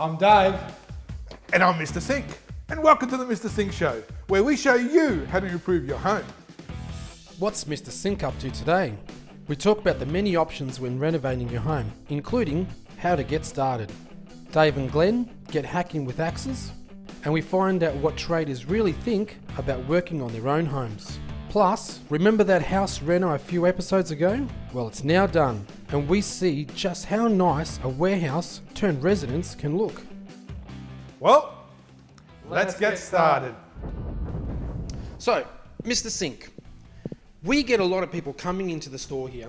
I'm Dave. And I'm Mr. Sink. And welcome to the Mr. Sink Show, where we show you how to improve your home. What's Mr. Sink up to today? We talk about the many options when renovating your home, including how to get started. Dave and Glenn get hacking with axes, and we find out what traders really think about working on their own homes. Plus, remember that house reno a few episodes ago? Well, it's now done, and we see just how nice a warehouse turned residence can look. Well, let's get started. So, Mr. Sink, we get a lot of people coming into the store here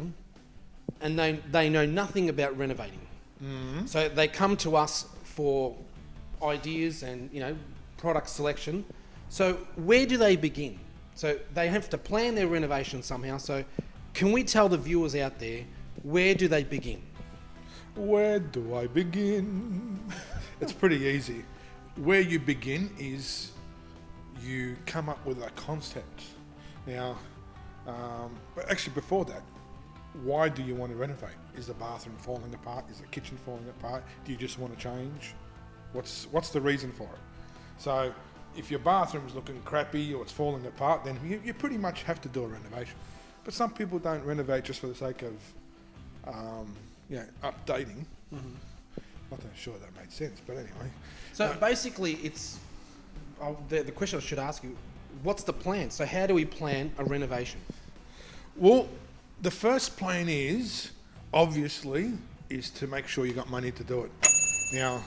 and they know nothing about renovating. Mm-hmm. So they come to us for ideas and, product selection. So where do they begin? So they have to plan their renovation somehow. So can we tell the viewers out there, where do they begin? Where do I begin? It's pretty easy. Where you begin is you come up with a concept. Now, but actually before that, why do you want to renovate? Is the bathroom falling apart? Is the kitchen falling apart? Do you just want to change? What's the reason for it? So if your bathroom's looking crappy or it's falling apart, then you pretty much have to do a renovation. But some people don't renovate just for the sake of updating. Mm-hmm. Not that sure that made sense, but anyway. So basically it's, the question I should ask you, what's the plan? So how do we plan a renovation? Well, the first plan is to make sure you got money to do it. Now,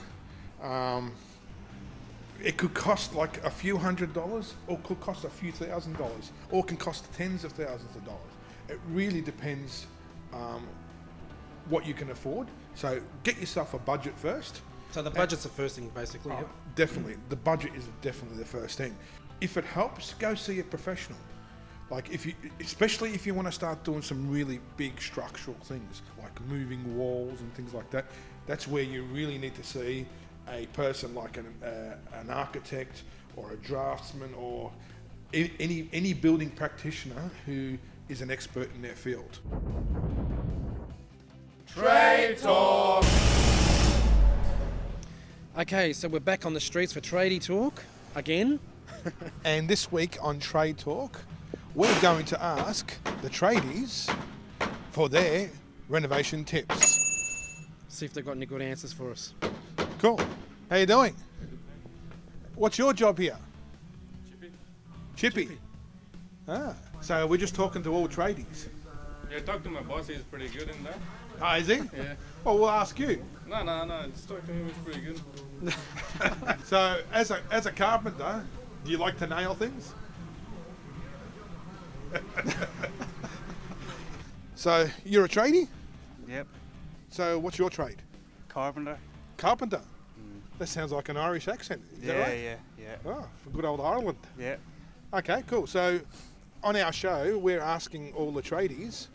it could cost like a few $100s, or could cost a few $1,000s, or can cost tens of thousands of dollars. It really depends what you can afford. So get yourself a budget first. So the budget's the first thing, basically. Yep. Definitely, the budget is definitely the first thing. If it helps, go see a professional. Like especially if you want to start doing some really big structural things, like moving walls and things like that, that's where you really need to see a person like an architect or a draftsman or any building practitioner who is an expert in their field. Trade Talk. Okay, so we're back on the streets for Tradie Talk again. And this week on Trade Talk, we're going to ask the tradies for their renovation tips. See if they've got any good answers for us. Cool. How you doing? What's your job here? Chippy. Ah, so we're just talking to all tradies. Yeah, talk to my boss. He's pretty good in that. Ah, is he? Yeah. Well, we'll ask you. No. Just talk to him. He's pretty good. So, as a carpenter, do you like to nail things? So, you're a tradie? Yep. So, what's your trade? Carpenter. Carpenter. That sounds like an Irish accent. Is that right? Yeah. Oh, from good old Ireland. Yeah. Okay, cool. So, on our show, we're asking all the tradies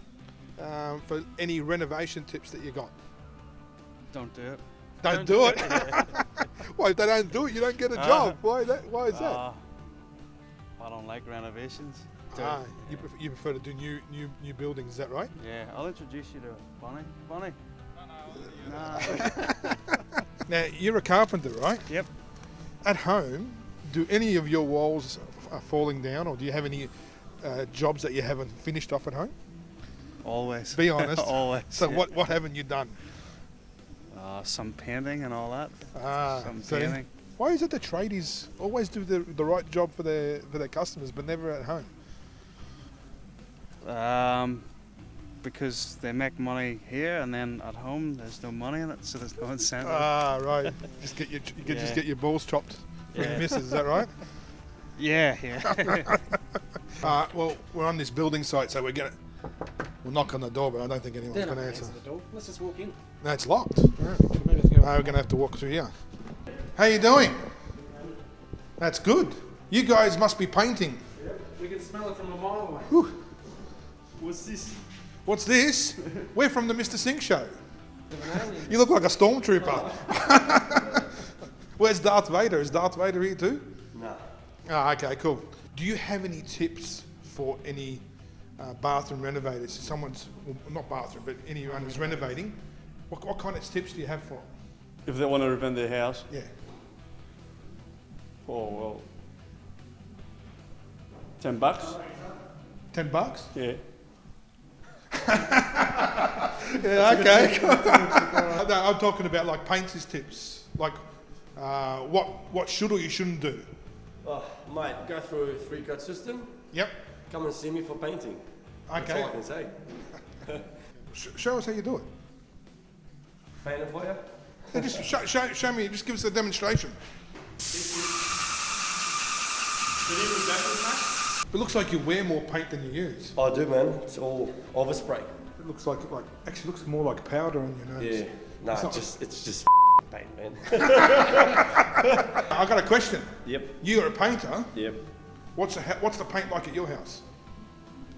for any renovation tips that you got. Don't do it. Don't do it. Well, if they don't do it, you don't get a job. Why is that? I don't like renovations. You prefer to do new buildings, is that right? Yeah. I'll introduce you to Bonnie. Bonnie. Now, you're a carpenter, right? Yep. At home, do any of your walls are falling down, or do you have any jobs that you haven't finished off at home? Always. Be honest. Always. So yeah. what haven't you done? Some painting and all that. Some so painting. Why is it the tradies always do the right job for their customers, but never at home? Because they make money here, and then at home there's no money in it, so there's no incentive. Ah, right. Just get your balls chopped for your missus. Is that right? Yeah. Well, we're on this building site, so we'll knock on the door, but I don't think anyone's going to answer. The door. Let's just walk in. No, it's locked. Alright, maybe let's go. We're going to have to walk through here. How you doing? That's good. You guys must be painting. We can smell it from a mile away. Whew. What's this? What's this? We're from the Mr. Sink Show. You look like a stormtrooper. Where's Darth Vader? Is Darth Vader here too? No. Ah, okay, cool. Do you have any tips for any bathroom renovators? Someone's, well, not bathroom, but anyone who's renovating. What kind of tips do you have for them? If they want to revamp their house, Yeah. oh well, $10. $10? Yeah. Yeah, okay. No, I'm talking about like painters tips, like what should or you shouldn't do. Oh, mate, go through a 3-cut system. Yep. Come and see me for painting. That's Okay. all I can say. Show us how you do it. Paint it for you. Yeah, just show me. Just give us a demonstration. It looks like you wear more paint than you use. I do, man. It's all overspray. It looks like actually looks more like powder on your nose. Yeah. No, It's it's just paint, man. I got a question. Yep. You're a painter. Yep. What's the paint like at your house?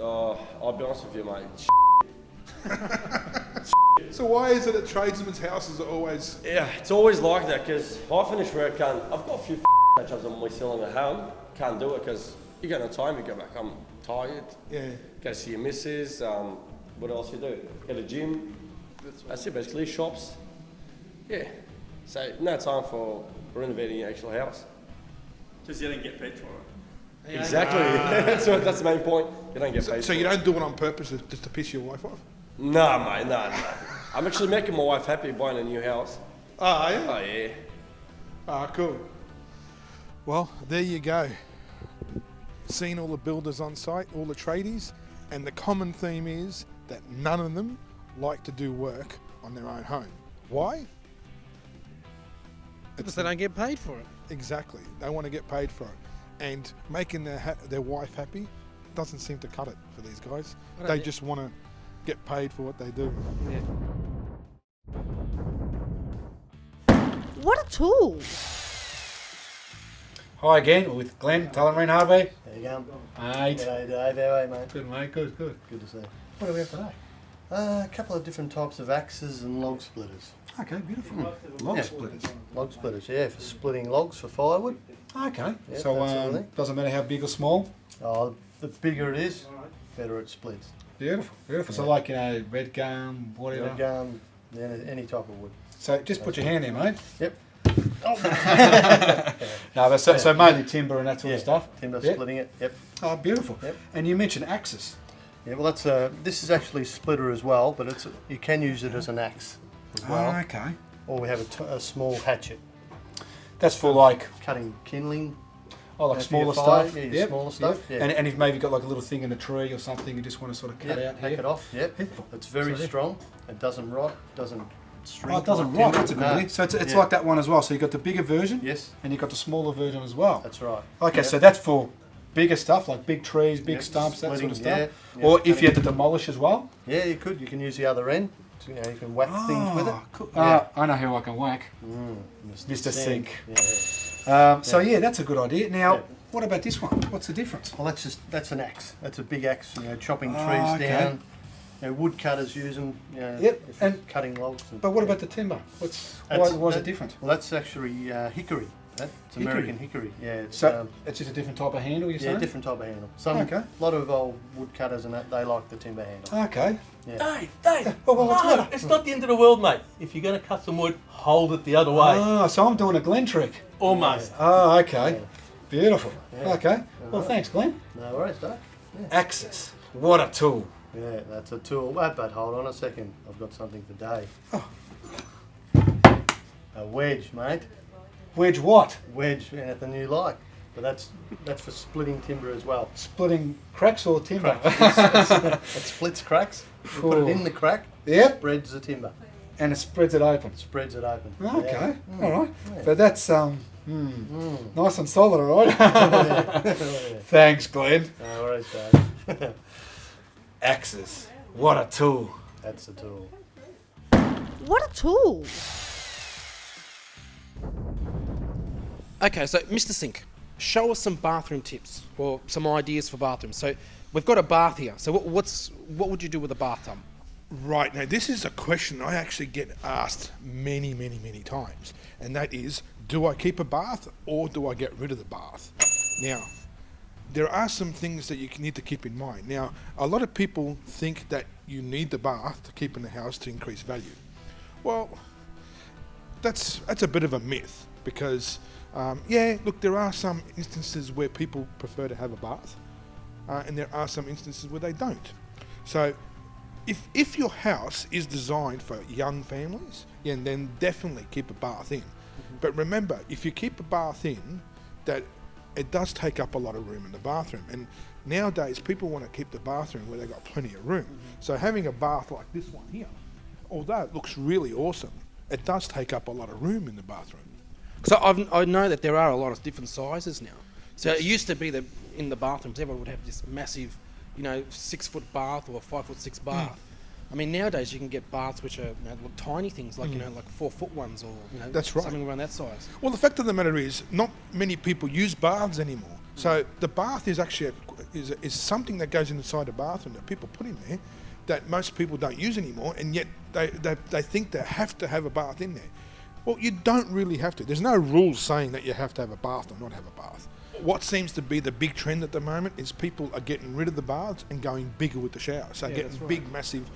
I'll be honest with you, mate. So why is it that tradesmen's houses are always? Yeah, it's always like that because I finish work, I've got a few jobs on my ceiling at home. Can't do it because you got no time. You go back home tired. Yeah. Go see your missus. What else you do? Go to the gym. That's it basically. Shops. Yeah. So no time for renovating your actual house. Just you don't get paid for it. Exactly. That's the main point. You don't get paid. So for you it. don't do it on purpose just to piss your wife off? Nah, mate. Nah. I'm actually making my wife happy buying a new house. Oh yeah. Oh yeah. Ah, cool. Well, there you go. Seen all the builders on site, all the tradies, and the common theme is that none of them like to do work on their own home. Why? Because they don't get paid for it. Exactly. They want to get paid for it. And making their wife happy doesn't seem to cut it for these guys. They just want to get paid for what they do. What a tool! Hi again, we're with Glenn, Tullamarine Harvey. There you go. Mate. G'day Dave, how are you, mate? Good, mate, good. Good to see you. What do we have today? A couple of different types of axes and log splitters. Okay, beautiful. Log Yeah. splitters. Log splitters, yeah, for splitting logs for firewood. Okay, Yeah, so that sort of thing. doesn't matter how big or small. Oh, the bigger it is, better it splits. Beautiful, beautiful. So Yeah. like, red gum, whatever. Red gum, any type of wood. So just put your hand there, mate. Yep. No, but so mainly timber and that sort of stuff. Timber Yep. splitting it, yep. Oh, beautiful. Yep. And you mentioned axes. Yeah, well that's this is actually a splitter as well, but you can use it as an axe as well. Oh, okay. Or we have a small hatchet, That's for like, cutting kindling. oh, like for smaller your fire, stuff. Yeah, your Yep, smaller stuff. yep. Yeah. And if maybe got like a little thing in a tree or something, you just want to sort of cut out Take here. it off. Yep. Yep. It's very So there. strong. It doesn't rot. Doesn't shrink. Oh, it doesn't like rot. timber. That's a good No. idea. So it's Yeah. like that one as well. So you've got the bigger version. Yes, And you've got the smaller version as well. that's right. Okay, Yep. so that's for bigger stuff like big trees, big Yep, stumps, that sort of stuff. splitting, yeah, Or yeah, if you had to demolish as well. Yeah, you could. You can use the other end. So, you can whack things with it. Cool. Yeah. I know who I can whack. Mr. Sink. Yeah. So yeah, that's a good idea. Now, Yeah. what about this one? What's the difference? Well, that's an axe. That's a big axe. Chopping trees okay. down. Wood cutters use them. Yep, if and- cutting logs. But what yeah. about the timber? Why That's- is it that- different? Well, that's actually hickory. It's Hickory? American hickory. Yeah. It's, So it's just a different type of handle, you're yeah, saying? different type of handle. Some Okay. a lot of old wood cutters and that they like the timber handle. Okay. Yeah. Dave, Well, what's no, that? it's not the end of the world, mate. If you're going to cut some wood, hold it the other way. Ah, so I'm doing a Glen trick. Almost. Oh, okay. Beautiful. Yeah. Okay. Well, thanks, Glenn. No worries, Dave. Axes. What a tool. Yeah, that's a tool. But hold on a second. I've got something for Dave. Oh. A wedge, mate. Wedge what? Wedge, anything you like. But that's for splitting timber as well. Splitting cracks or timber? It splits cracks. You put Cool. it in the crack. Yep. Spreads the timber. And it spreads it open. Spreads it open. Okay. Yeah. All right. Yeah. But that's nice and solid, all right? Thanks, Glenn. No worries, Dave. Axes. What a tool. That's the tool. What a tool! Okay, so Mr. Sink, show us some bathroom tips or some ideas for bathrooms. So we've got a bath here. So what would you do with a bathtub? Right, now this is a question I actually get asked many, many, many times, and that is, do I keep a bath or do I get rid of the bath? Now, there are some things that you need to keep in mind. Now, a lot of people think that you need the bath to keep in the house to increase value. Well, that's a bit of a myth because, yeah, look, there are some instances where people prefer to have a bath, and there are some instances where they don't. So, if your house is designed for young families, yeah, then definitely keep a bath in. But remember, if you keep a bath in, that it does take up a lot of room in the bathroom. And nowadays, people want to keep the bathroom where they've got plenty of room. So having a bath like this one here, although it looks really awesome, it does take up a lot of room in the bathroom. So I know that there are a lot of different sizes now. So it used to be that in the bathrooms, everyone would have this massive, 6 foot bath or 5'6" bath. I mean, nowadays you can get baths which are tiny things, like like 4 foot ones, or That's right. something around that size. Well, the fact of the matter is, not many people use baths anymore. So the bath is actually is something that goes inside a bathroom that people put in there that most people don't use anymore, and yet they think they have to have a bath in there. Well, you don't really have to. There's no rules saying that you have to have a bath or not have a bath. What seems to be the big trend at the moment is people are getting rid of the baths and going bigger with the showers. So getting big, massive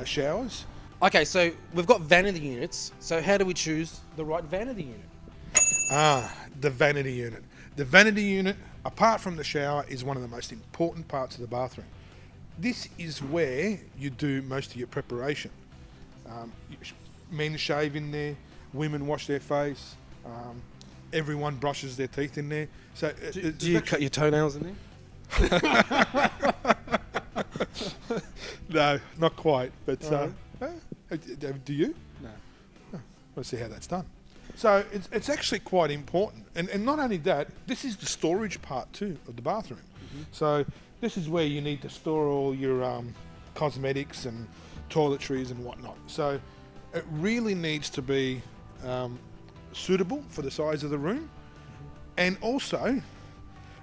showers. Okay, so we've got vanity units. So how do we choose the right vanity unit? The vanity unit. The vanity unit, apart from the shower, is one of the most important parts of the bathroom. This is where you do most of your preparation. Men shave in there, women wash their face, everyone brushes their teeth in there. So Do you cut your toenails in there? No, not quite. But do you? No. Let's see how that's done. So it's actually quite important. And not only that, this is the storage part too of the bathroom. So this is where you need to store all your cosmetics and toiletries and whatnot. So it really needs to be suitable for the size of the room. And also,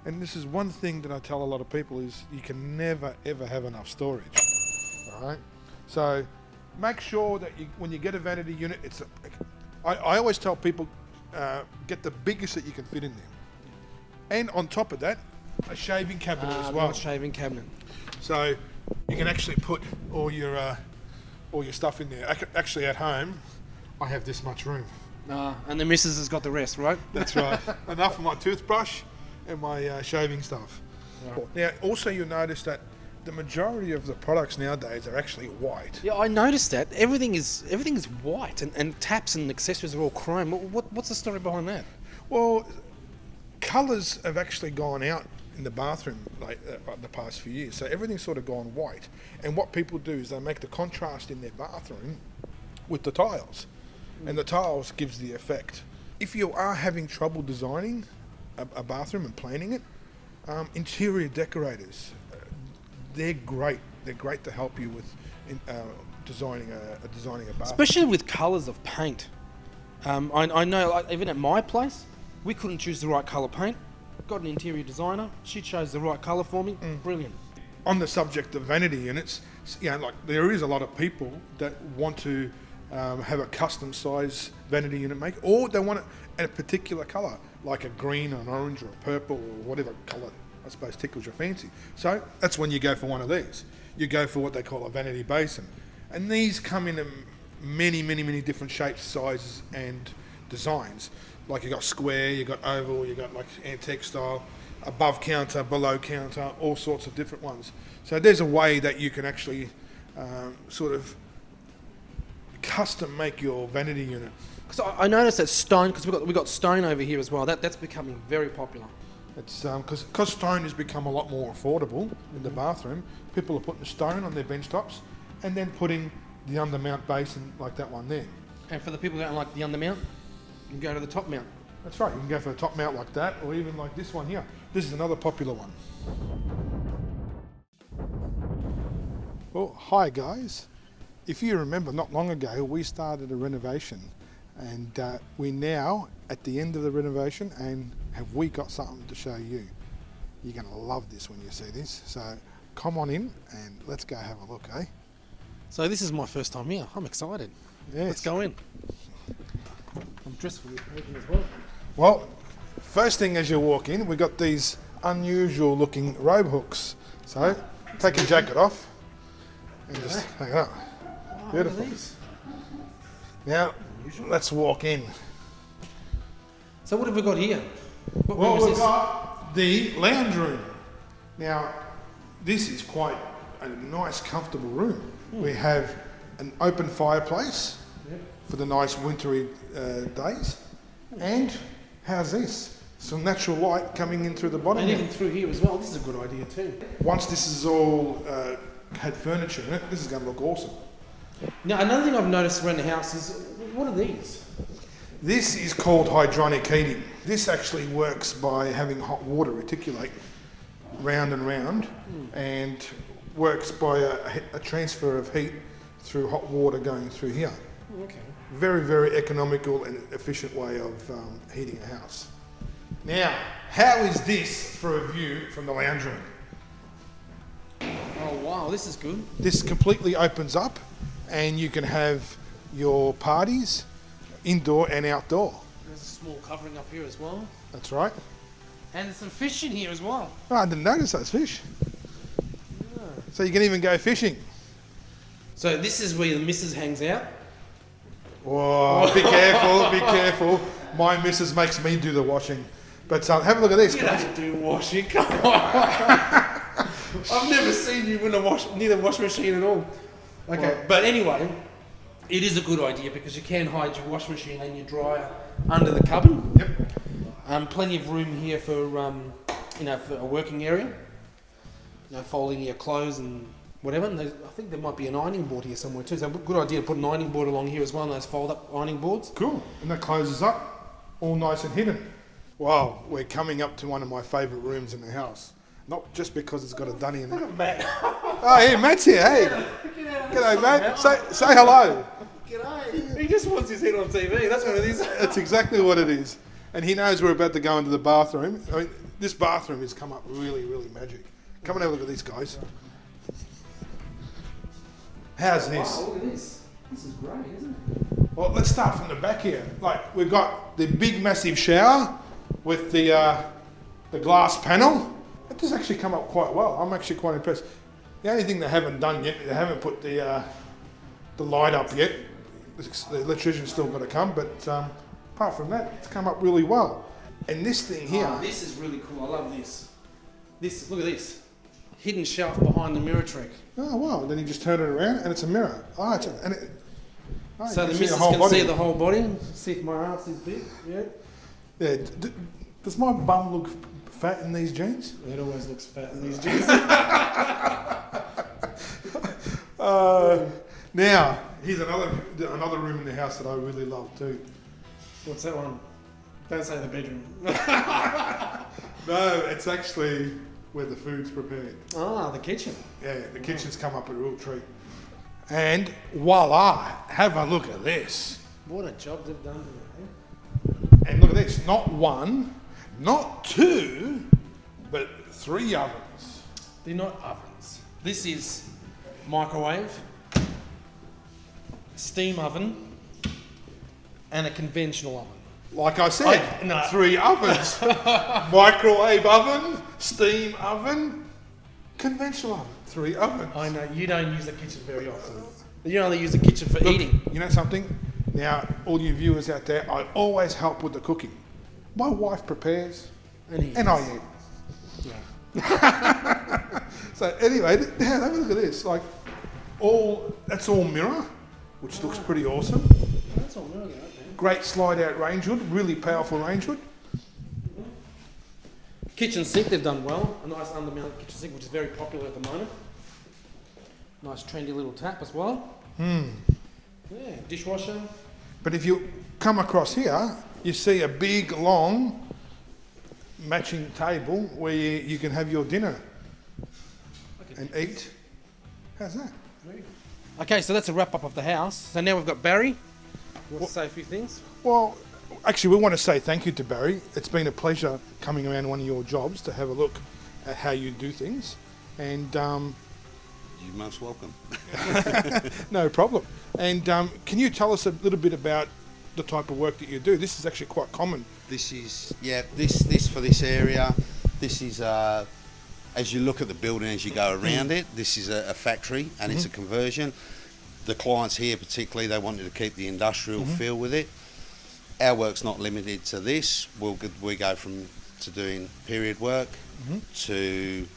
and this is one thing that I tell a lot of people, is you can never ever have enough storage. All right? So make sure that when you get a vanity unit, I always tell people, get the biggest that you can fit in there. And on top of that, a shaving cabinet as well. Shaving cabinet. So you can actually put all your stuff in there. Actually, at home, I have this much room. And the missus has got the rest, right? That's right. Enough for my toothbrush and my shaving stuff. Right. Now, also you'll notice that the majority of the products nowadays are actually white. Yeah, I noticed that. Everything is white, and taps and accessories are all chrome. What's the story behind that? Well, colours have actually gone out in the bathroom the past few years. So everything's sort of gone white. And what people do is they make the contrast in their bathroom with the tiles. And the tiles gives the effect. If you are having trouble designing a bathroom and planning it, interior decorators, they're great. They're great to help you with designing a bathroom. Especially with colours of paint. I know, like, even at my place, we couldn't choose the right colour paint. Got an interior designer. She chose the right colour for me. Brilliant. On the subject of vanity units, there is a lot of people that want to have a custom size vanity unit made, or they want it in a particular colour, like a green, or an orange, or a purple, or whatever colour I suppose tickles your fancy. So that's when you go for one of these. You go for what they call a vanity basin, and these come in many, many, many different shapes, sizes, and designs. Like you got square, you got oval, you got like antique style, above counter, below counter, all sorts of different ones. So there's a way that you can actually sort of custom make your vanity unit. Because I noticed that stone, because we got stone over here as well. That's becoming very popular. It's because stone has become a lot more affordable in the bathroom. People are putting stone on their bench tops, and then putting the undermount basin like that one there. And for the people who don't like the undermount, you can go to the top mount. That's right. You can go for the top mount like that, or even like this one here. This is another popular one. Well, hi guys. If you remember, not long ago we started a renovation, and we're now at the end of the renovation, and have we got something to show you. You're going to love this when you see this. So come on in and let's go have a look, eh? So this is my first time here. I'm excited. Yes. Let's go in. I'm dressed for the occasion as well. Well, first thing as you walk in, we've got these unusual looking robe hooks. So take your jacket off and just hang it up. Wow, Beautiful. look at these. Now, unusual. Let's walk in. So what have we got here? What room Well, is we've this? got the lounge room. Now, this is quite a nice, comfortable room. We have an open fireplace for the nice wintry days. And how's this? Some natural light coming in through the bottom. And there. even through here as well. This is a good idea too. Once this is all had furniture in it, this is going to look awesome. Now, another thing I've noticed around the house is, what are these? This is called hydronic heating. This actually works by having hot water reticulate round and round and works by a transfer of heat through hot water going through here. Okay. Very, very economical and efficient way of heating a house. Now, how is this for a view from the lounge room? Oh wow, this is good. This completely opens up and you can have your parties indoor and outdoor. There's a small covering up here as well. That's right. And there's some fish in here as well. Oh, I didn't notice those fish. So you can even go fishing. So this is where the missus hangs out. Whoa, be careful, be careful. My missus makes me do the washing. But have a look at this, You guys. don't do washing, come on. I've never seen you near the wash machine at all. Okay, Well- but anyway, it is a good idea because you can hide your wash machine and your dryer under the cupboard. Yep. Plenty of room here for for a working area. Folding your clothes and whatever. And I think there might be an ironing board here somewhere too. So a good idea to put an ironing board along here as well. And those fold-up ironing boards. Cool. And that closes up, all nice and hidden. Wow, we're coming up to one of my favourite rooms in the house. Not just because it's got a dunny in it. Matt. Oh, hey, Matt's here. Hey. G'day, Matt. Say hello. He just wants his head on TV. That's what it is. That's exactly what it is. And he knows we're about to go into the bathroom. I mean, this bathroom has come up really, really magic. Come and have a look at these guys. How's this? Wow, look at this. This is great, isn't it? Well, let's start from the back here. Like, we've got the big, massive shower with the glass panel. It does actually come up quite well. I'm actually quite impressed. The only thing they haven't done yet, they haven't put the light up yet. The electrician's still got to come, but apart from that, it's come up really well. And this thing here, Oh, this is really cool. I love this. Look at this. Hidden shelf behind the mirror trick. oh wow! Then you just turn it around and it's a mirror. Oh, it's a, and it, oh, you So can the see missus whole can body. see the whole body. See if my ass is big. Yeah. Yeah. Does my bum look fat in these jeans? It always looks fat in these jeans. Now, here's another room in the house that I really love too. What's that one? Don't say the bedroom. No, it's actually where the food's prepared. Ah, the kitchen. Yeah, the kitchen's come up a real treat. And voila, have a look at this. What a job they've done today. And look at this, not one, not two, but 3 ovens. They're not ovens. This is microwave, steam oven, and a conventional oven. Like I said, No. 3 ovens. Microwave oven, steam oven, conventional oven. 3 ovens. I know, you don't use the kitchen very often. You only use the kitchen for Look, eating. You know something? Now, all you viewers out there, I always help with the cooking. My wife prepares, and I eat. Yeah. So anyway, have a look at this. Like, that's all mirror, which looks pretty awesome. That's all really okay. Great slide out range hood, really powerful range hood. Kitchen sink, they've done well. A nice undermounted kitchen sink, which is very popular at the moment. Nice trendy little tap as well. Yeah, dishwasher. But if you come across here, you see a big, long, matching table where you can have your dinner and eat. How's that? Okay, so that's a wrap up of the house. So now we've got Barry. You want to say a few things? Well, actually, we want to say thank you to Barry. It's been a pleasure coming around one of your jobs to have a look at how you do things. And You're most welcome. no problem. And can you tell us a little bit about the type of work that you do? This is actually quite common. This is, this for this area. This is, as you look at the building as you go around it, this is a factory and it's a conversion. the clients here particularly, they wanted to keep the industrial feel with it. Our work's not limited to this. We go from to doing period work to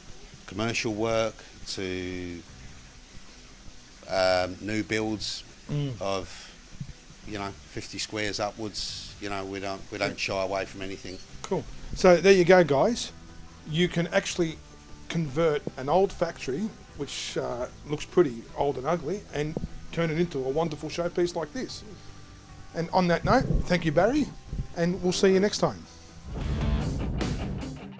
commercial work to new builds of 50 squares upwards. We don't shy away from anything. Cool. So there you go, guys. You can actually convert an old factory, which looks pretty old and ugly, and turn it into a wonderful showpiece like this. And on that note, thank you, Barry, and we'll see you next time.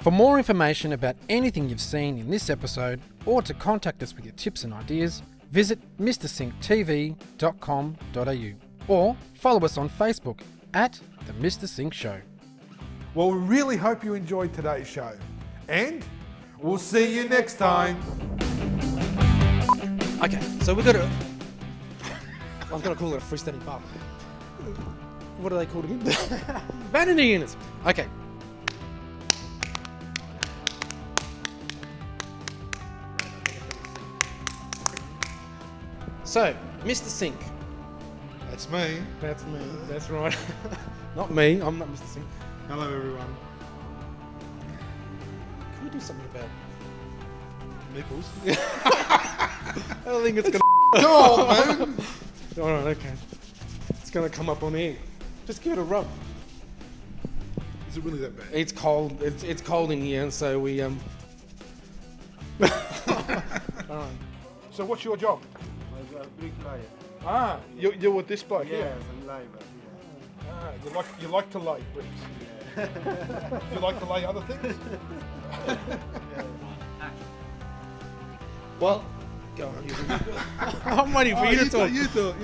For more information about anything you've seen in this episode, or to contact us with your tips and ideas, visit mrsinktv.com.au or follow us on Facebook at The Mr. Sink Show. Well, we really hope you enjoyed today's show, and we'll see you next time. Okay, so we've got to... I was going to call it a freestanding bar. What are they called again? Vanity units. Okay. So, Mr. Sink. That's me. That's me. That's right. Not me. I'm not Mr. Sink. Hello, everyone. Can we do something about Nipples. I don't think it's gonna. Come on, man. All right, okay. It's gonna come up on air. Just give it a rub. Is it really that bad? It's cold. It's cold in here, so we All right. So what's your job? I'm a bricklayer. Ah, you're with this bloke, yeah. Yes, I'm labor. Ah, you like to lay bricks. You like to lay other things? Well, go on. I'm waiting for you to talk. You talk.